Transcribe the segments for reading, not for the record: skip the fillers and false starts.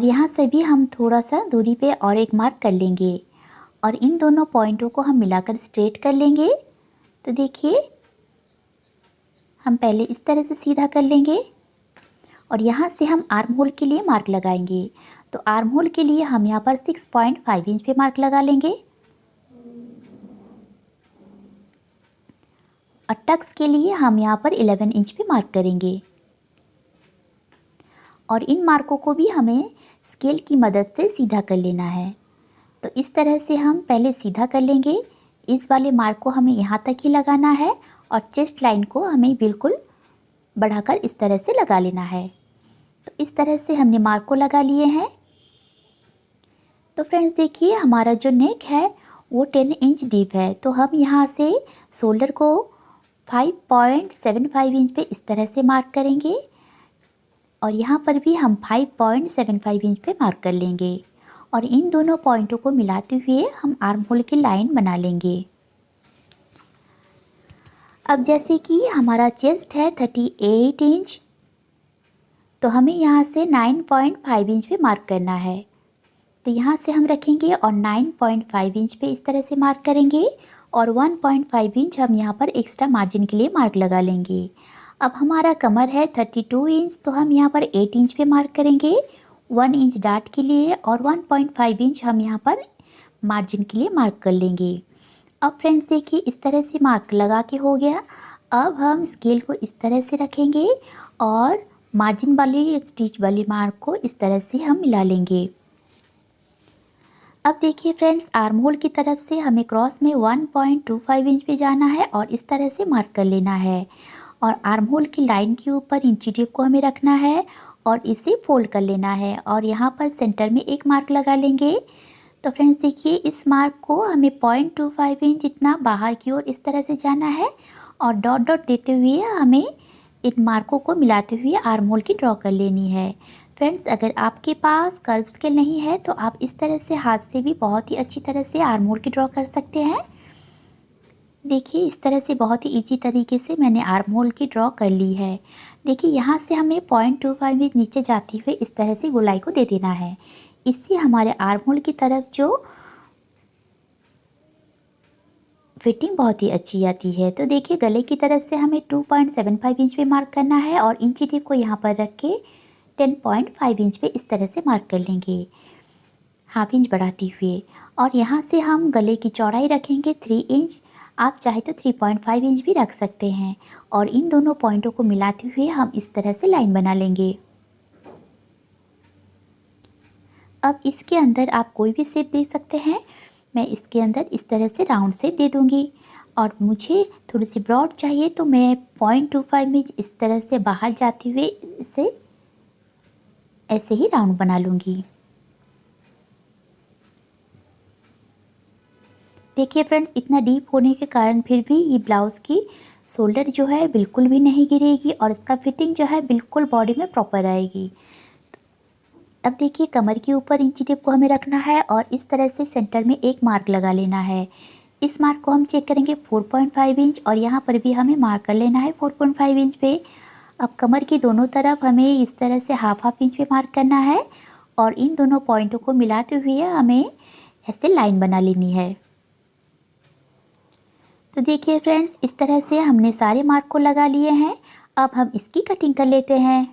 यहाँ से भी हम थोड़ा सा दूरी पे और एक मार्क कर लेंगे और इन दोनों पॉइंटों को हम मिलाकर स्ट्रेट कर लेंगे। तो देखिए हम पहले इस तरह से सीधा कर लेंगे और यहाँ से हम आर्म होल के लिए मार्क लगाएंगे। तो आर्म होल के लिए हम यहाँ पर 6.5 इंच पे मार्क लगा लेंगे और टक्स के लिए हम यहाँ पर 11 इंच पे मार्क करेंगे और इन मार्कों को भी हमें स्केल की मदद से सीधा कर लेना है। तो इस तरह से हम पहले सीधा कर लेंगे। इस वाले मार्क को हमें यहाँ तक ही लगाना है और चेस्ट लाइन को हमें बिल्कुल बढ़ाकर इस तरह से लगा लेना है। तो इस तरह से हमने मार्क को लगा लिए हैं। तो फ्रेंड्स देखिए हमारा जो नेक है वो 10 इंच डीप है। तो हम यहाँ से शोल्डर को 5.75 इंच पे इस तरह से मार्क करेंगे और यहाँ पर भी हम 5.75 इंच पे मार्क कर लेंगे और इन दोनों पॉइंटों को मिलाते हुए हम आर्म होल की लाइन बना लेंगे। अब जैसे कि हमारा चेस्ट है 38 इंच, तो हमें यहाँ से 9.5 इंच पे मार्क करना है। तो यहाँ से हम रखेंगे और 9.5 इंच पे इस तरह से मार्क करेंगे और 1.5 इंच हम यहाँ पर एक्स्ट्रा मार्जिन के लिए मार्क लगा लेंगे। अब हमारा कमर है 32 इंच, तो हम यहाँ पर 8 इंच पे मार्क करेंगे 1 इंच डार्ट के लिए और 1.5 इंच हम यहाँ पर मार्जिन के लिए मार्क कर लेंगे। अब फ्रेंड्स देखिए इस तरह से मार्क लगा के हो गया। अब हम स्केल को इस तरह से रखेंगे और मार्जिन वाली स्टिच वाली मार्क को इस तरह से हम मिला लेंगे। अब देखिए फ्रेंड्स आर्म होल की तरफ से हमें क्रॉस में 1.25 इंच पे जाना है और इस तरह से मार्क कर लेना है और आर्म होल की लाइन के ऊपर इंची टेप को हमें रखना है और इसे फोल्ड कर लेना है और यहाँ पर सेंटर में एक मार्क लगा लेंगे। तो फ्रेंड्स देखिए इस मार्क को हमें 0.25 इंच इतना बाहर की ओर इस तरह से जाना है और डॉट डॉट देते हुए हमें इन मार्कों को मिलाते हुए आर्म होल की ड्रॉ कर लेनी है। फ्रेंड्स अगर आपके पास कर्व स्केल नहीं है तो आप इस तरह से हाथ से भी बहुत ही अच्छी तरह से आर्म होल की ड्रॉ कर सकते हैं। देखिए इस तरह से बहुत ही इजी तरीके से मैंने आर्म होल की ड्रॉ कर ली है। देखिए यहाँ से हमें 0.25 इंच नीचे जाते हुए इस तरह से गोलाई को दे देना है। इससे हमारे आर्म होल की तरफ जो फिटिंग बहुत ही अच्छी आती है। तो देखिए गले की तरफ से हमें 2.75 इंच पे मार्क करना है और इंची टेप को यहाँ पर रख के 10.5 इंच पे इस तरह से मार्क कर लेंगे हाफ इंच बढ़ाते हुए और यहाँ से हम गले की चौड़ाई रखेंगे 3 इंच। आप चाहे तो 3.5 इंच भी रख सकते हैं और इन दोनों पॉइंटों को मिलाते हुए हम इस तरह से लाइन बना लेंगे। अब इसके अंदर आप कोई भी शेप दे सकते हैं। मैं इसके अंदर इस तरह से राउंड शेप दे दूंगी और मुझे थोड़ी सी ब्रॉड चाहिए तो मैं 0.25 इंच इस तरह से बाहर जाते हुए इसे ऐसे ही राउंड बना लूँगी। देखिए फ्रेंड्स इतना डीप होने के कारण फिर भी ये ब्लाउज़ की शोल्डर जो है बिल्कुल भी नहीं गिरेगी और इसका फिटिंग जो है बिल्कुल बॉडी में प्रॉपर आएगी। अब देखिए कमर के ऊपर इंची टेप को हमें रखना है और इस तरह से सेंटर में एक मार्क लगा लेना है। इस मार्क को हम चेक करेंगे 4.5 इंच और यहाँ पर भी हमें मार्क कर लेना है 4.5 इंच पे। अब कमर की दोनों तरफ हमें इस तरह से हाफ इंच पे मार्क करना है और इन दोनों पॉइंटों को मिलाते हुए हमें ऐसे लाइन बना लेनी है। तो देखिए फ्रेंड्स इस तरह से हमने सारे मार्क को लगा लिए हैं। अब हम इसकी कटिंग कर लेते हैं।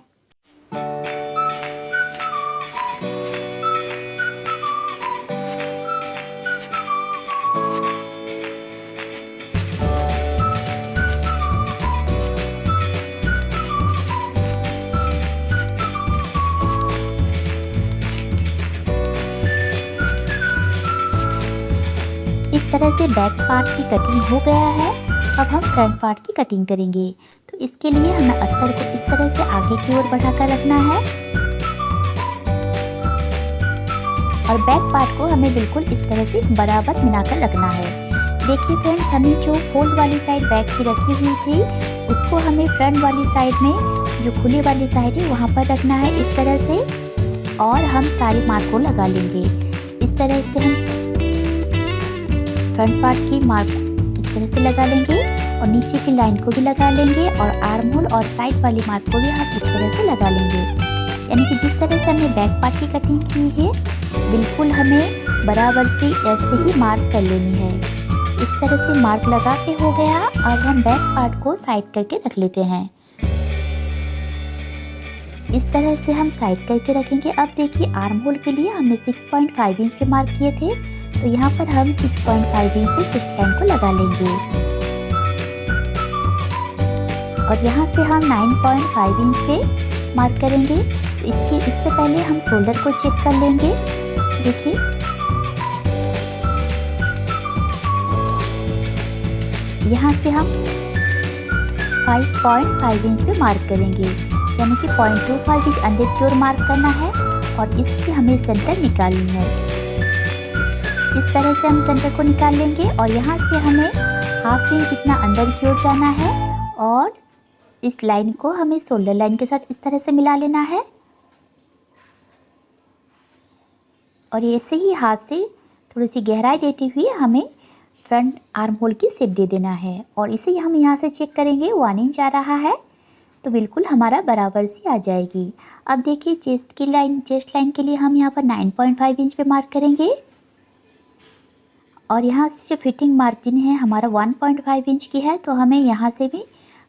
इस तरह से बैक पार्ट की कटिंग हो गया है। अब हम फ्रंट पार्ट की कटिंग करेंगे। तो इसके लिए हमें अस्तर को इस तरह से आगे की ओर बढ़ाकर रखना है और बैक पार्ट को हमें बिल्कुल इस तरह से बराबर मिलाकर रखना है। देखिए फ्रेंड्स हमें जो फोल्ड वाली साइड बैक की रखी हुई थी उसको हमें फ्रंट वाली साइड में जो खुली वाली साइड है वहाँ पर रखना है इस तरह से और हम सारे मार्क को लगा लेंगे। इस तरह से हम फ्रंट पार्ट की मार्क इस तरह से लगा लेंगे और नीचे की लाइन को भी लगा लेंगे और आर्म होल और साइड वाली मार्क को भी हम इस तरह से लगा लेंगे। यानी कि जिस तरह से हमने बैक पार्ट की कटिंग की है बिल्कुल हमें बराबर से ऐसे ही मार्क कर लेनी है। इस तरह से मार्क लगा के हो गया। अब हम बैक पार्ट को साइड करके रख लेते हैं। इस तरह से हम साइड करके रखेंगे। अब देखिए आर्म होल के लिए हमने 6.5 इंच पे मार्क किए थे, तो यहाँ पर हम 6.5 इंच पे चेस्ट लाइन को लगा लेंगे और यहाँ से हम 9.5 इंच पे मार्क करेंगे। तो इससे पहले हम शोल्डर को चेक कर लेंगे। देखिए यहाँ से हम 5.5 इंच पे मार्क करेंगे, यानी कि 0.25 इंच अंदर की ओर मार्क करना है और इसकी हमें सेंटर निकालनी है। इस तरह से हम सेंटर को निकाल लेंगे और यहाँ से हमें हाफ इंच जितना अंदर की ओर जाना है और इस लाइन को हमें शोल्डर लाइन के साथ इस तरह से मिला लेना है और ऐसे ही हाथ से थोड़ी सी गहराई देते हुए हमें फ्रंट आर्म होल की शेप दे देना है और इसे हम यहाँ से चेक करेंगे 1 इंच आ रहा है तो बिल्कुल हमारा बराबर सी आ जाएगी। अब देखिए चेस्ट लाइन के लिए हम यहाँ पर 9.5 इंच पे मार्क करेंगे और यहाँ से जो फिटिंग मार्जिन है हमारा 1.5 इंच की है, तो हमें यहाँ से भी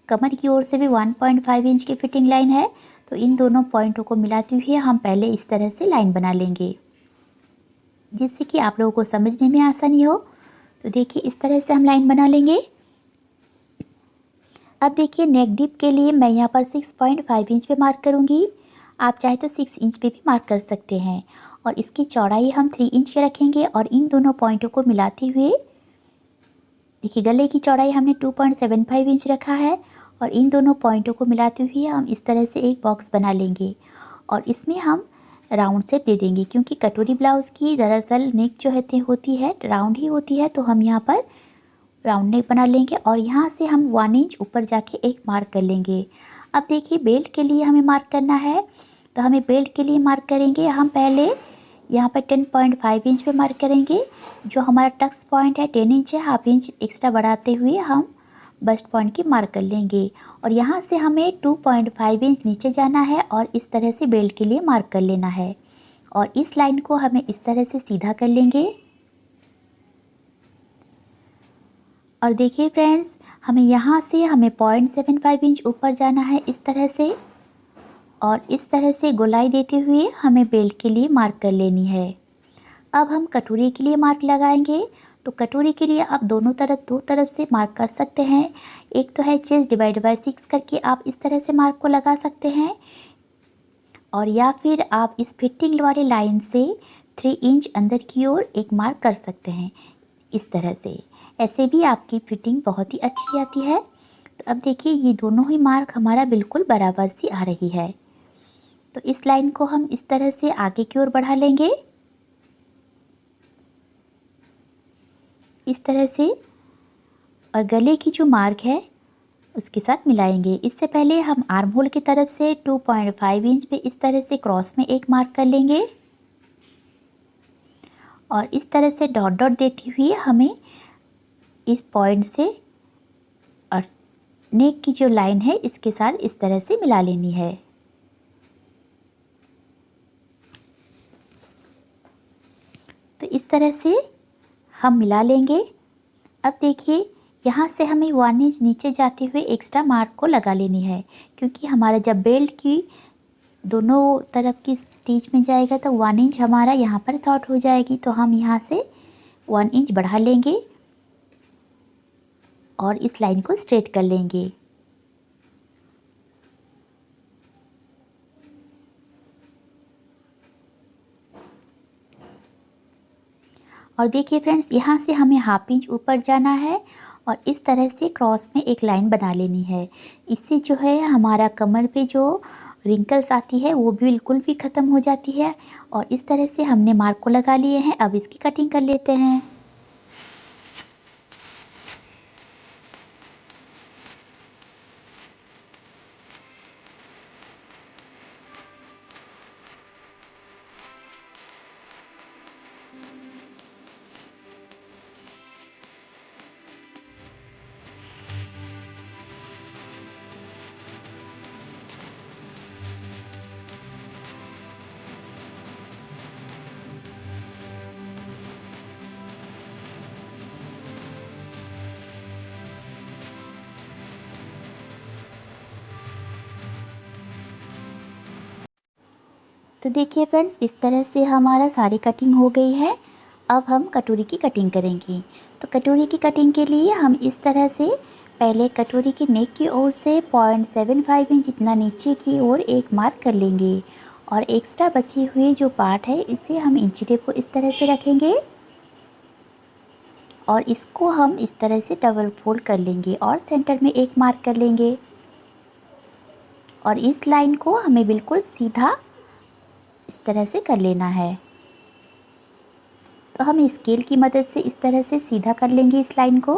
कमर की ओर से भी 1.5 इंच की फिटिंग लाइन है। तो इन दोनों पॉइंटों को मिलाते हुए हम पहले इस तरह से लाइन बना लेंगे जिससे कि आप लोगों को समझने में आसानी हो। तो देखिए इस तरह से हम लाइन बना लेंगे। अब देखिए नेक डिप के लिए मैं यहाँ पर 6.5 इंच पे मार्क करूँगी। आप चाहे तो 6 इंच पे भी मार्क कर सकते हैं और इसकी चौड़ाई हम 3 इंच के रखेंगे और इन दोनों पॉइंटों को मिलाते हुए देखिए गले की चौड़ाई हमने 2.75 इंच रखा है और इन दोनों पॉइंटों को मिलाते हुए हम इस तरह से एक बॉक्स बना लेंगे और इसमें हम राउंड शेप दे देंगे, क्योंकि कटोरी ब्लाउज़ की दरअसल नेक जो होती है राउंड ही होती है। तो हम यहाँ पर राउंड नेक बना लेंगे और यहाँ से हम 1 इंच ऊपर जाके एक मार्क कर लेंगे। अब देखिए बेल्ट के लिए हमें मार्क करना है, तो हमें बेल्ट के लिए मार्क करेंगे हम पहले यहाँ पर 10.5 इंच पे मार्क करेंगे। जो हमारा टक्स पॉइंट है 10 इंच है, हाफ इंच एक्स्ट्रा बढ़ाते हुए हम बस्ट पॉइंट की मार्क कर लेंगे और यहाँ से हमें 2.5 इंच नीचे जाना है और इस तरह से बेल्ट के लिए मार्क कर लेना है और इस लाइन को हमें इस तरह से सीधा कर लेंगे। और देखिए फ्रेंड्स हमें यहाँ से 0.75 इंच ऊपर जाना है इस तरह से और इस तरह से गोलाई देते हुए हमें बेल्ट के लिए मार्क कर लेनी है। अब हम कटोरी के लिए मार्क लगाएंगे। तो कटोरी के लिए आप दो तरफ से मार्क कर सकते हैं। एक तो है चेस्ट डिवाइड बाय 6 करके आप इस तरह से मार्क को लगा सकते हैं और या फिर आप इस फिटिंग वाली लाइन से 3 इंच अंदर की ओर एक मार्क कर सकते हैं इस तरह से। ऐसे भी आपकी फिटिंग बहुत ही अच्छी आती है। तो अब देखिए ये दोनों ही मार्क हमारा बिल्कुल बराबर सी आ रही है। तो इस लाइन को हम इस तरह से आगे की ओर बढ़ा लेंगे इस तरह से और गले की जो मार्क है उसके साथ मिलाएंगे। इससे पहले हम आर्म होल की तरफ से 2.5 इंच पे इस तरह से क्रॉस में एक मार्क कर लेंगे और इस तरह से डॉट डॉट देती हुई हमें इस पॉइंट से और नेक की जो लाइन है इसके साथ इस तरह से मिला लेनी है। तो इस तरह से हम मिला लेंगे। अब देखिए यहाँ से हमें 1 इंच नीचे जाते हुए एक्स्ट्रा मार्क को लगा लेनी है, क्योंकि हमारा जब बेल्ट की दोनों तरफ की स्टिच में जाएगा तो 1 इंच हमारा यहाँ पर शॉर्ट हो जाएगी। तो हम यहाँ से 1 इंच बढ़ा लेंगे और इस लाइन को स्ट्रेट कर लेंगे। और देखिए फ्रेंड्स यहाँ से हमें हाफ इंच ऊपर जाना है और इस तरह से क्रॉस में एक लाइन बना लेनी है। इससे जो है हमारा कमर पे जो रिंकल्स आती है वो भी बिल्कुल भी ख़त्म हो जाती है और इस तरह से हमने मार्क को लगा लिए हैं। अब इसकी कटिंग कर लेते हैं। तो देखिए फ्रेंड्स, इस तरह से हमारा सारी कटिंग हो गई है। अब हम कटोरी की कटिंग करेंगे। तो कटोरी की कटिंग के लिए हम इस तरह से पहले कटोरी की नेक की ओर से 0.75 इंच जितना नीचे की ओर एक मार्क कर लेंगे और एक्स्ट्रा बचे हुए जो पार्ट है इसे हम इंची टेप को इस तरह से रखेंगे और इसको हम इस तरह से डबल फोल्ड कर लेंगे और सेंटर में एक मार्क कर लेंगे और इस लाइन को हमें बिल्कुल सीधा इस तरह से कर लेना है। तो हम स्केल की मदद से इस तरह से सीधा कर लेंगे इस लाइन को।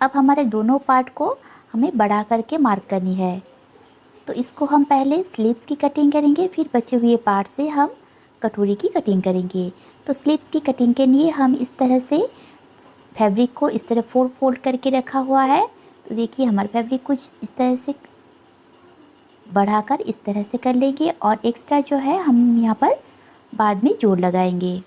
अब हमारे दोनों पार्ट को हमें बढ़ा करके मार्क करनी है। तो इसको हम पहले स्लीव्स की कटिंग करेंगे, फिर बचे हुए पार्ट से हम कटोरी की कटिंग करेंगे। तो स्लीव्स की कटिंग के लिए हम इस तरह से फैब्रिक को इस तरह फोल्ड करके रखा हुआ है। तो देखिए हमारा फैब्रिक कुछ इस तरह से बढ़ाकर इस तरह से कर लेंगे और एक्स्ट्रा जो है हम यहाँ पर बाद में जोड़ लगाएंगे।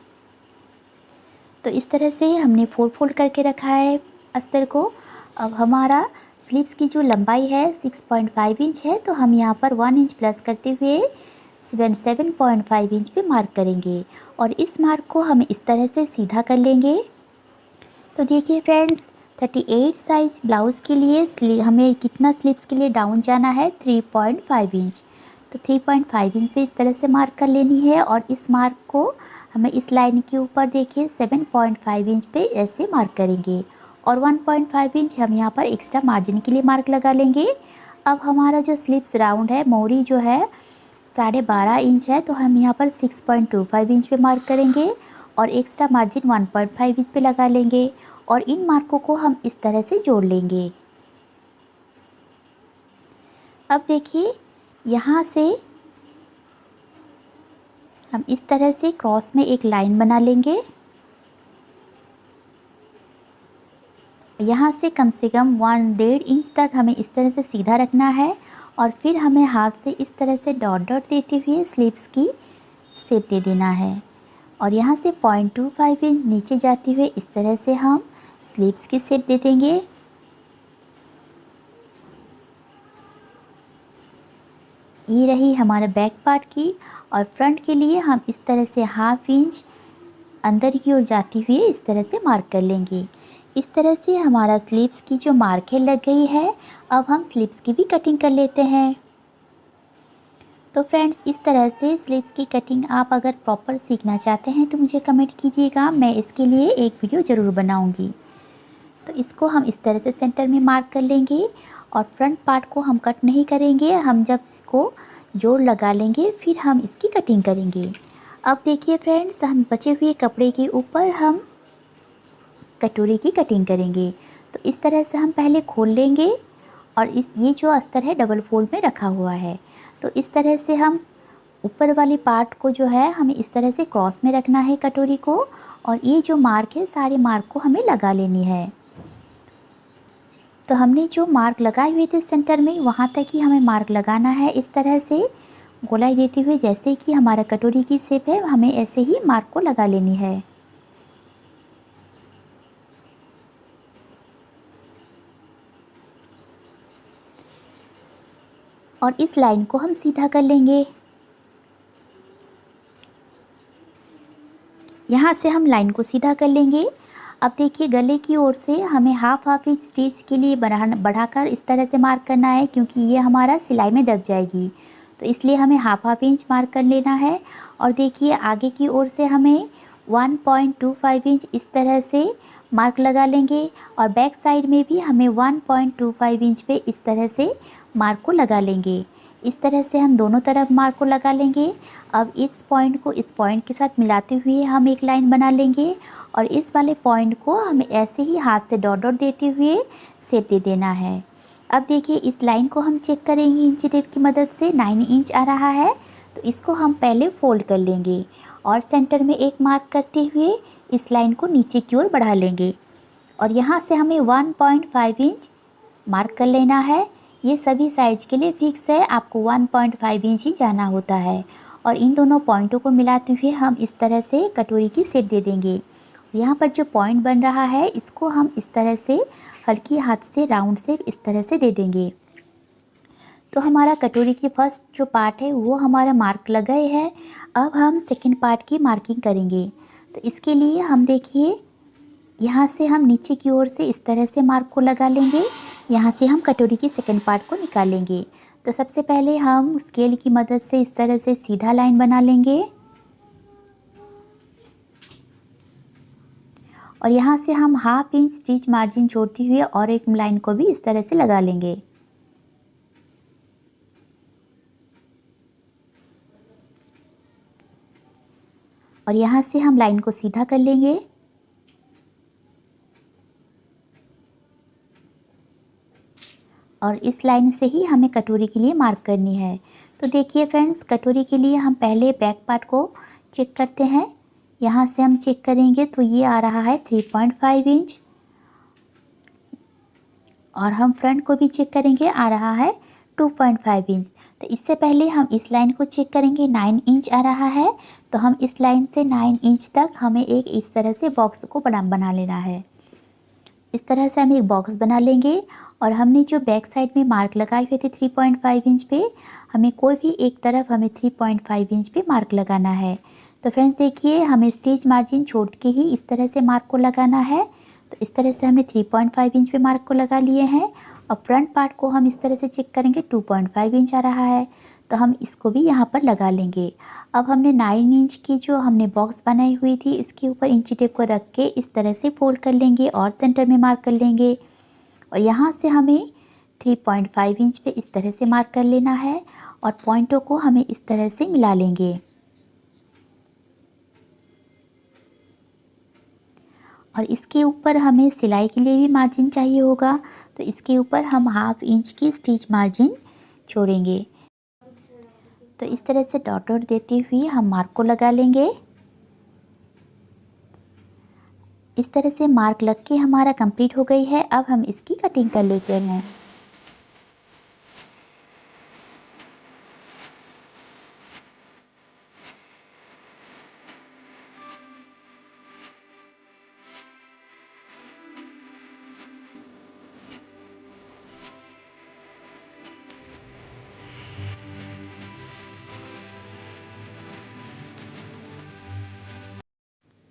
तो इस तरह से हमने फोल्ड करके रखा है अस्तर को। अब हमारा स्लीव्स की जो लंबाई है 6.5 इंच है, तो हम यहाँ पर 1 इंच प्लस करते हुए 7.5 इंच पे मार्क करेंगे और इस मार्क को हम इस तरह से सीधा कर लेंगे। तो देखिए फ्रेंड्स, 38 साइज़ ब्लाउज़ के लिए हमें कितना स्लीव्स के लिए डाउन जाना है 3.5 इंच। तो 3.5 इंच पे इस तरह से मार्क कर लेनी है और इस मार्क को हमें इस लाइन के ऊपर देखिए 7.5 इंच पे ऐसे मार्क करेंगे और 1.5 इंच हम यहाँ पर एक्स्ट्रा मार्जिन के लिए मार्क लगा लेंगे। अब हमारा जो स्लीव्स राउंड है, मोहरी जो है 12.5 इंच है, तो हम यहाँ पर 6.25 इंच पे मार्क करेंगे और एक्स्ट्रा मार्जिन 1.5 इंच पे लगा लेंगे और इन मार्कों को हम इस तरह से जोड़ लेंगे। अब देखिए यहाँ से हम इस तरह से क्रॉस में एक लाइन बना लेंगे। यहाँ से कम 1.5 इंच तक हमें इस तरह से सीधा रखना है और फिर हमें हाथ से इस तरह से डॉट डॉट देते हुए स्लीव्स की शेप दे देना है और यहाँ से 0.25 इंच नीचे जाते हुए इस तरह से हम स्लीव्स की शेप दे देंगे। ये रही हमारा बैक पार्ट की और फ्रंट के लिए हम इस तरह से 1/2 इंच अंदर की ओर जाती हुई इस तरह से मार्क कर लेंगे। इस तरह से हमारा स्लीव्स की जो मार्क है लग गई है। अब हम स्लीव्स की भी कटिंग कर लेते हैं। तो फ्रेंड्स, इस तरह से स्लीव्स की कटिंग आप अगर प्रॉपर सीखना चाहते हैं तो मुझे कमेंट कीजिएगा, मैं इसके लिए एक वीडियो ज़रूर बनाऊंगी। तो इसको हम इस तरह से सेंटर में मार्क कर लेंगे और फ्रंट पार्ट को हम कट नहीं करेंगे। हम जब इसको जोड़ लगा लेंगे फिर हम इसकी कटिंग करेंगे। अब देखिए फ्रेंड्स, हम बचे हुए कपड़े के ऊपर हम कटोरी की कटिंग करेंगे। तो इस तरह से हम पहले खोल लेंगे और ये जो अस्तर है डबल फोल्ड में रखा हुआ है। तो इस तरह से हम ऊपर वाली पार्ट को जो है हमें इस तरह से क्रॉस में रखना है कटोरी को और ये जो मार्क है सारे मार्क को हमें लगा लेनी है। तो हमने जो मार्क लगाए हुए थे सेंटर में वहाँ तक ही हमें मार्क लगाना है। इस तरह से गोलाई देते हुए जैसे कि हमारा कटोरी की शेप है हमें ऐसे ही मार्क को लगा लेनी है। और इस लाइन को हम सीधा कर लेंगे। यहाँ से हम लाइन को सीधा कर लेंगे। अब देखिए गले की ओर से हमें हाफ इंच स्टिच के लिए बढ़ाकर इस तरह से मार्क करना है, क्योंकि ये हमारा सिलाई में दब जाएगी। तो इसलिए हमें हाफ इंच मार्क कर लेना है। और देखिए आगे की ओर से हमें 1.25 इंच इस तरह से मार्क लगा लेंगे और बैक साइड में भी हमें 1.25 इंच पे इस तरह से मार्क को लगा लेंगे। इस तरह से हम दोनों तरफ मार्क को लगा लेंगे। अब इस पॉइंट को इस पॉइंट के साथ मिलाते हुए हम एक लाइन बना लेंगे और इस वाले पॉइंट को हमें ऐसे ही हाथ से डॉट डॉट देते हुए शेप दे देना है। अब देखिए इस लाइन को हम चेक करेंगे इंची टेप की मदद से 9 इंच आ रहा है। तो इसको हम पहले फोल्ड कर लेंगे और सेंटर में एक मार्क करते हुए इस लाइन को नीचे की ओर बढ़ा लेंगे और यहाँ से हमें 1.5 इंच मार्क कर लेना है। ये सभी साइज़ के लिए फिक्स है, आपको 1.5 इंच ही जाना होता है। और इन दोनों पॉइंटों को मिलाते हुए हम इस तरह से कटोरी की शेप दे देंगे। यहाँ पर जो पॉइंट बन रहा है इसको हम इस तरह से हल्की हाथ से राउंड शेप इस तरह से दे देंगे। तो हमारा कटोरी की फर्स्ट जो पार्ट है वो हमारा मार्क लग गए है। अब हम सेकंड पार्ट की मार्किंग करेंगे। तो इसके लिए हम देखिए यहाँ से हम नीचे की ओर से इस तरह से मार्क को लगा लेंगे। यहाँ से हम कटोरी की सेकंड पार्ट को निकालेंगे। तो सबसे पहले हम स्केल की मदद से इस तरह से सीधा लाइन बना लेंगे और यहाँ से हम 1/2 इंच स्टिच मार्जिन छोड़ते हुए और एक लाइन को भी इस तरह से लगा लेंगे। और यहाँ से हम लाइन को सीधा कर लेंगे और इस लाइन से ही हमें कटोरी के लिए मार्क करनी है। तो देखिए फ्रेंड्स, कटोरी के लिए हम पहले बैक पार्ट को चेक करते हैं। यहाँ से हम चेक करेंगे तो ये आ रहा है 3.5 इंच और हम फ्रंट को भी चेक करेंगे, आ रहा है 2.5 इंच। तो इससे पहले हम इस लाइन को चेक करेंगे, 9 इंच आ रहा है। तो हम इस लाइन से 9 इंच तक हमें एक इस तरह से बॉक्स को बना लेना है। इस तरह से हम एक बॉक्स बना लेंगे और हमने जो बैक साइड में मार्क लगाए हुए थे 3.5 इंच पे, हमें कोई भी एक तरफ हमें 3.5 इंच पे मार्क लगाना है। तो फ्रेंड्स देखिए, हमें स्टिच मार्जिन छोड़ के ही इस तरह से मार्क को लगाना है। तो इस तरह से हमने 3.5 इंच पे मार्क को लगा लिए हैं और फ्रंट पार्ट को हम इस तरह से चेक करेंगे, 2.5 इंच आ रहा है। तो हम इसको भी यहाँ पर लगा लेंगे। अब हमने 9 इंच की जो हमने बॉक्स बनाई हुई थी, इसके ऊपर इंची टेप को रख के इस तरह से फोल्ड कर लेंगे और सेंटर में मार्क कर लेंगे और यहाँ से हमें 3.5 इंच पे इस तरह से मार्क कर लेना है और पॉइंटों को हमें इस तरह से मिला लेंगे। और इसके ऊपर हमें सिलाई के लिए भी मार्जिन चाहिए होगा, तो इसके ऊपर हम 1/2 इंच की स्टिच मार्जिन छोड़ेंगे। तो इस तरह से डॉट डॉट देते हुए हम मार्क को लगा लेंगे। इस तरह से मार्क लग के हमारा कंप्लीट हो गई है। अब हम इसकी कटिंग कर लेते हैं।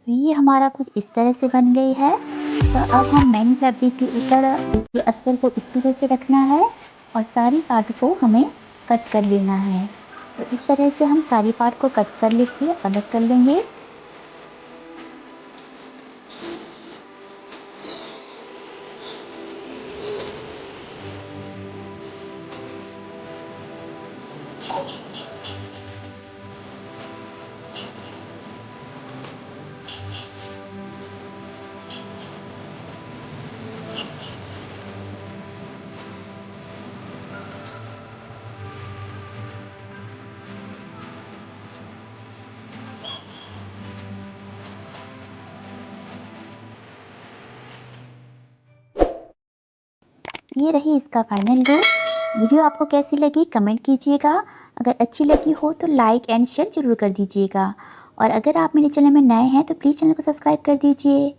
ये हमारा कुछ इस तरह से बन गई है। तो अब हम मेन फैब्रिक के ऊपर अस्तर को इस तरह से रखना है और सारी पार्ट को हमें कट कर लेना है। तो इस तरह से हम सारी पार्ट को कट कर लेके अलग कर लेंगे। ये रही इसका फाइनल लुक। वीडियो आपको कैसी लगी कमेंट कीजिएगा। अगर अच्छी लगी हो तो लाइक एंड शेयर ज़रूर कर दीजिएगा और अगर आप मेरे चैनल में नए हैं तो प्लीज़ चैनल को सब्सक्राइब कर दीजिए।